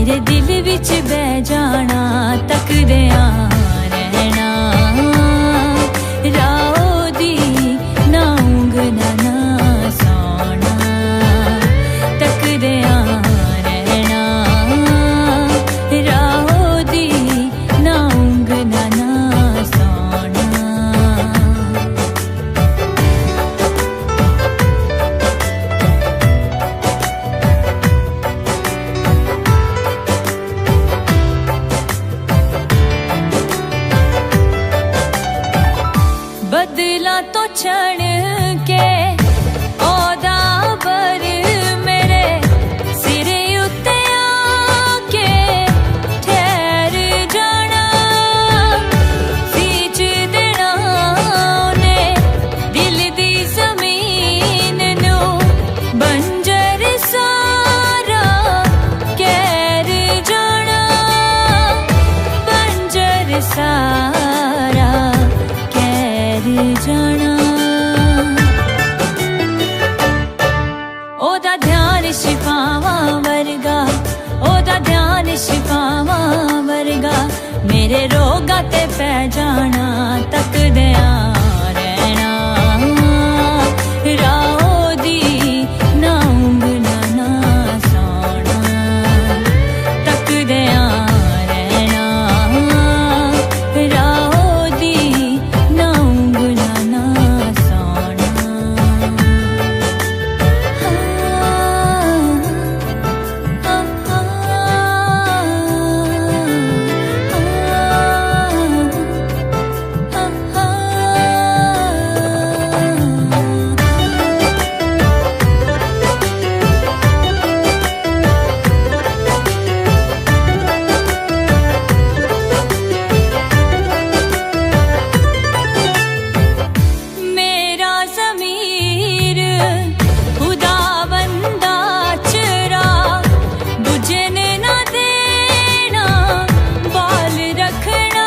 मेरे दिल विच बह जाना, तकदिया रहना। राहो दी ना ऊंघना ना सौना, तकदिया रहना। राहो दी ना ऊंघना ना सौना। बदला तो क्षण के ओदा बर मेरे सिर उत्ते आके ठहर जाना। सींच देना ने दिल दी जमीन नू, बंजर सारा कैर जाना। बंजर सारा जाना। ओदा ध्यान शिफावां वर्गा, ओदा ध्यान शिफावां वर्गा। मेरे रोगा ते पै जाना, तकदिया रहना। राहो दी ना ऊंघना ना सौना, तकदिया रहना। राहो दी ना ऊंघना ना सौना। मेरा ज़मीर खुदा बंदा चरा, बुझन ना देना बाल रखना।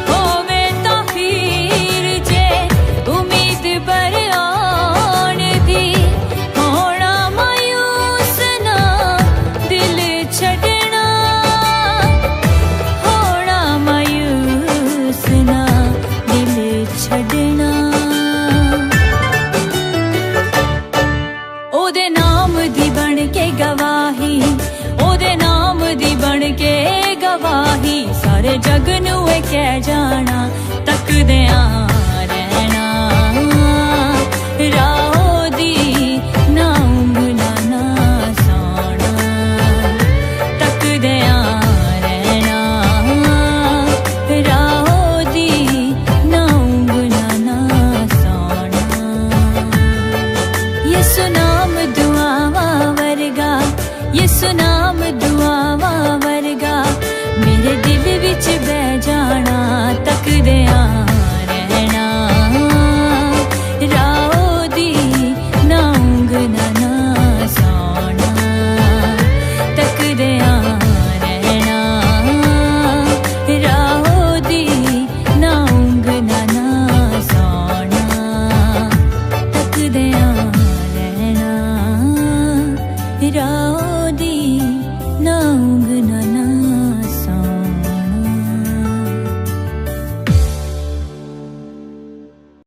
होवे ताखीर जे उम्मीद पर आन दी, होना मायूस ना दिल छड़ना। होना मायूस ना दिल छड़ना। ओदे नाम दी बन के गवाही, ओदे नाम दी बन के गवाही। सारे जग नू कह जाना, तकदिया रहना। राहो दी ना ऊंघना ना सौना, तकदिया रहना। राहो दी ना ऊंघना ना सौना। यसु नाम दुआवां वर्गा, यसु नाम दुआवां वर्गा। मेरे दिल विच बह जाना, तकदिया रहना। राहो दी ना ऊंघना ना सौना, तकदिया रहना। राहो दी ना ऊंघना ना सौना, तकदिया रहना।